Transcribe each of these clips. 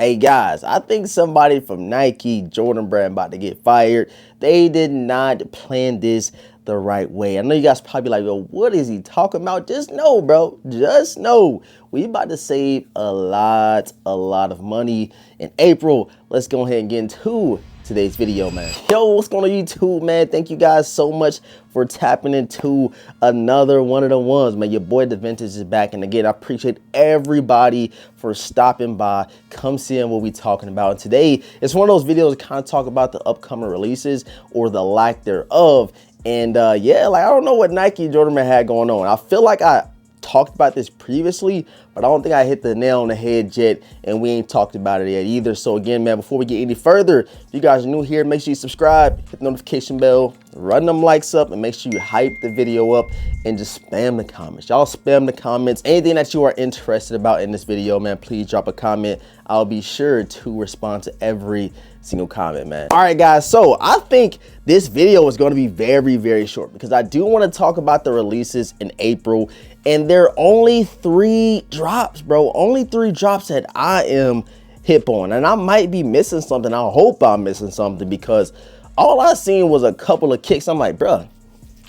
Hey guys, I think somebody from Nike, Jordan brand, about to get fired. They did not plan this the right way. I know you guys probably like, yo, what is he talking about? Just know, bro. Just know. We about to save a lot of money in April. Let's go ahead and get into today's video, man. Yo, what's going on YouTube, man? Thank you guys so much for tapping into another one of the ones, man. Your boy the Vintage is back, and again, I appreciate everybody for stopping by, come seeing what we talking about. And today it's one of those videos that kind of talk about the upcoming releases or the lack thereof. And yeah, like I don't know what Nike Jordan had going on. I feel like I talked about this previously, but I don't think I hit the nail on the head yet, and we ain't talked about it yet either. So again, man, before we get any further, if you guys are new here, make sure you subscribe, hit the notification bell, run them likes up, and make sure you hype the video up and just spam the comments. Y'all spam the comments. Anything that you are interested about in this video, man, please drop a comment. I'll be sure to respond to every single comment, man. All right, guys, so I think this video is going to be very short because I do want to talk about the releases in April, and there are only 3 drops, bro. Only 3 drops that I am hip on, and I might be missing something. I hope I'm missing something because all I seen was a couple of kicks. I'm like, bro,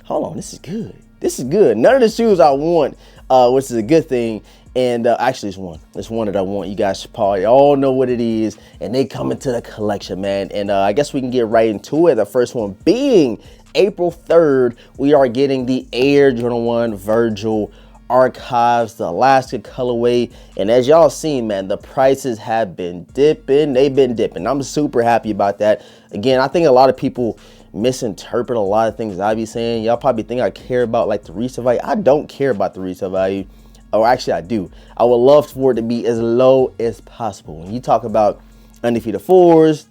hold on, this is good. This is good. None of the shoes I want, which is a good thing. And actually, it's one that I want. You guys should probably all know what it is, and they come into the collection, man. And I guess we can get right into it. The first one being April 3rd, we are getting the Air Jordan 1 Virgil Archives, the Alaska colorway. And as y'all seen, man, the prices have been dipping. They've been dipping. I'm super happy about that. Again, I think a lot of people misinterpret a lot of things I be saying. Y'all probably think I care about like the resale value. I don't care about the resale value. Or actually, I do. I would love for it to be as low as possible. When you talk about undefeated 4s,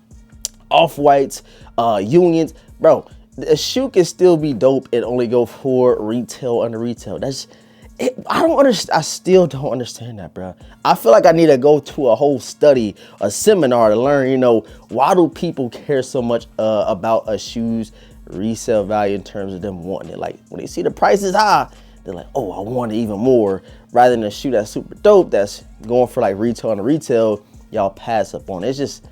off-whites, unions, bro, a shoe can still be dope and only go for retail under retail. That's it. I don't understand. I still don't understand that, bro. I feel like I need to go to a whole study, a seminar to learn, you know, why do people care so much about a shoe's resale value in terms of them wanting it? Like when they see the price is high, they're like, oh, I want it even more, rather than a shoe that's super dope that's going for like retail and retail, y'all pass up on it. It's just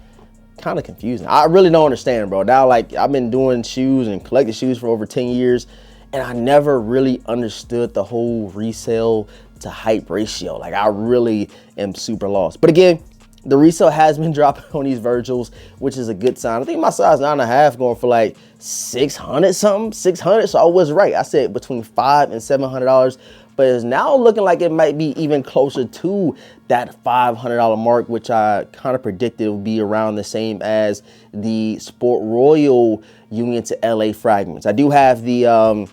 kind of confusing. I really don't understand, bro. Now, like, I've been doing shoes and collecting shoes for over 10 years, and I never really understood the whole resale to hype ratio. Like, I really am super lost. But again, the resale has been dropping on these Virgils, which is a good sign. I think my size 9.5 going for like 600 something, 600. So I was right. I said between $500 and $700, but it's now looking like it might be even closer to that $500 mark, which I kind of predicted would be around the same as the Sport Royal Union to LA fragments. I do have the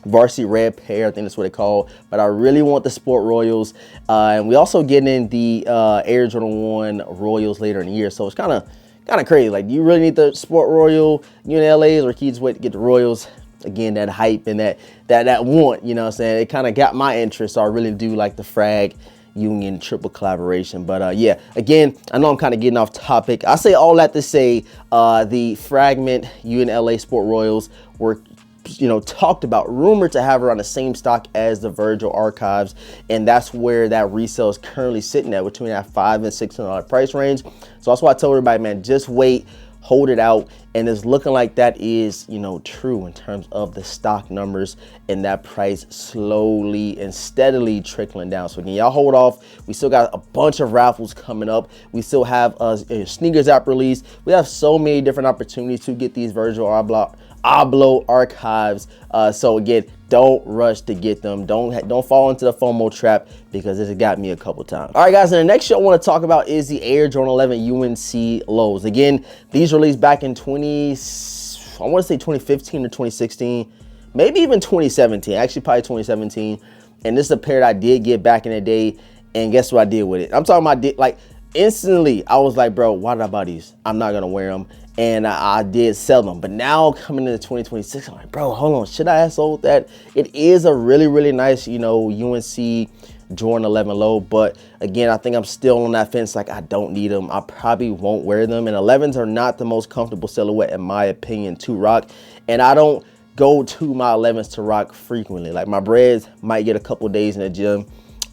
varsity red pair, I think that's what they call, but I really want the Sport Royals, and we also getting in the Air Jordan 1 Royals later in the year. So it's kind of crazy. Like, do you really need the Sport Royal UNLAs, or can you just wait to get the Royals? Again, that hype and that want, you know what I'm saying, it kind of got my interest. So I really do like the frag union triple collaboration. But yeah, again, I know I'm kind of getting off topic. I say all that to say the fragment UNLA Sport Royals were, you know, talked about, rumored to have around the same stock as the Virgil Archives, and that's where that resale is currently sitting at, between that $500 and $600 price range. So that's why I told everybody, man, just wait, hold it out, and it's looking like that is, you know, true in terms of the stock numbers and that price slowly and steadily trickling down. So again, y'all hold off. We still got a bunch of raffles coming up. We still have a sneakers app release. We have so many different opportunities to get these Virgil Abloh Archives. So again, don't rush to get them. Don't fall into the FOMO trap, because this has got me a couple times. All right, guys, and the next show I want to talk about is the Air Jordan 11 UNC Lows. Again, these released back in 2015 or 2016, maybe even 2017. Actually, probably 2017. And this is a pair that I did get back in the day. And guess what I did with it? I'm talking about, like, instantly, I was like, bro, why did I buy these? I'm not gonna wear them. And I did sell them. But now coming into 2026, I'm like, bro, hold on, should I have sold that? It is a really nice, you know, UNC Jordan 11 low. But again, I think I'm still on that fence. Like, I don't need them. I probably won't wear them. And 11s are not the most comfortable silhouette, in my opinion, to rock. And I don't go to my 11s to rock frequently. Like, my breads might get a couple days in the gym,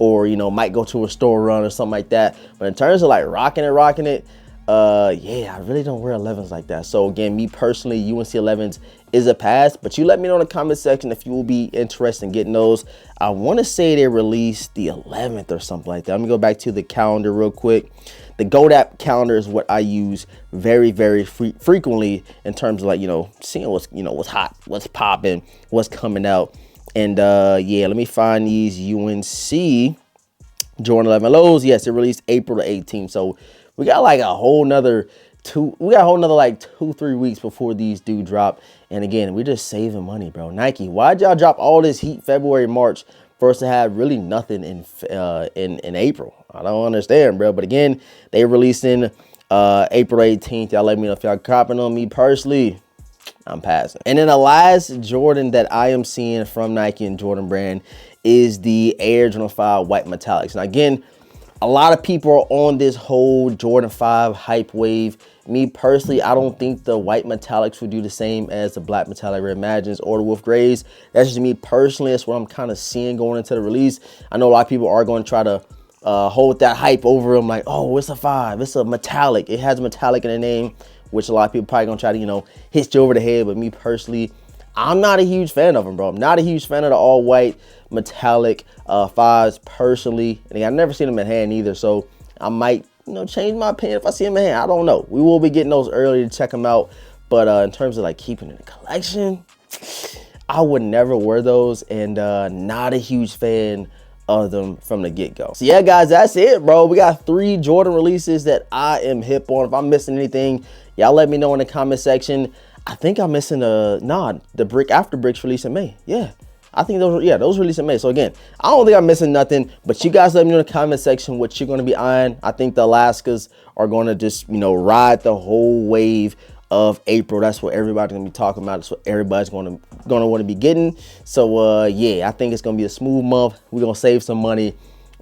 or, you know, might go to a store run or something like that. But in terms of like rocking it, yeah, I really don't wear 11s like that. So again, me personally, UNC 11s is a pass, but you let me know in the comment section if you will be interested in getting those. I want to say they released the 11th or something like that. Let me go back to the calendar real quick. The Gold app calendar is what I use very frequently in terms of, like, you know, seeing what's, you know, what's hot, what's popping, what's coming out. And yeah, let me find these UNC Jordan 11 Lows. Yes, it released April the 18th. So we got like a whole nother like 2-3 weeks before these do drop. And again, we're just saving money, bro. Nike, why'd y'all drop all this heat February, March for us to have really nothing in April? I don't understand, bro. But again, they releasing April 18th. Y'all let me know if y'all copping on. Me personally, I'm passing. And then the last Jordan that I am seeing from Nike and Jordan brand is the Air Jordan 5 white metallics. Now again, a lot of people are on this whole Jordan 5 hype wave. Me personally, I don't think the white metallics would do the same as the black metallic red Imagines or the Wolf Grays. That's just me personally. That's what I'm kind of seeing going into the release. I know a lot of people are going to try to hold that hype over them, like, oh, it's a 5, it's a metallic, it has metallic in the name, which a lot of people probably gonna try to, you know, hit you over the head. But me personally, I'm not a huge fan of them, bro. I'm not a huge fan of the all white metallic 5s personally. And I've never seen them in hand either, so I might, you know, change my opinion if I see them in hand. I don't know. We will be getting those early to check them out. But in terms of like keeping in the collection, I would never wear those, and not a huge fan of them from the get-go. So yeah, guys, that's it, bro. We got 3 Jordan releases that I am hip on. If I'm missing anything, y'all let me know in the comment section. I think I'm missing the Brick After Bricks release in May. Yeah, I think those release in May. So again, I don't think I'm missing nothing, but you guys let me know in the comment section what you're going to be eyeing. I think the Alaskas are going to just, you know, ride the whole wave of April. That's what everybody's gonna be talking about. That's what everybody's gonna want to be getting. So yeah, I think it's gonna be a smooth month. We're gonna save some money,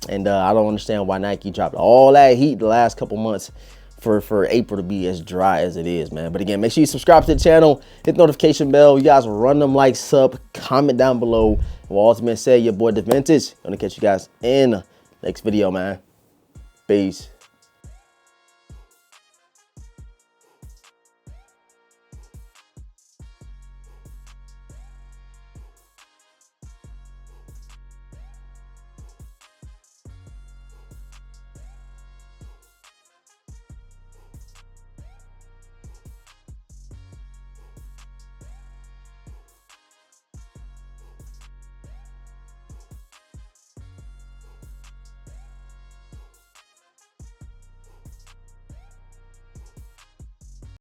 and I don't understand why Nike dropped all that heat the last couple months for April to be as dry as it is, man. But again, make sure you subscribe to the channel, hit the notification bell. You guys run them likes up, comment down below. With all that's been said, your boy The Vintage. Gonna catch you guys in the next video, man. Peace.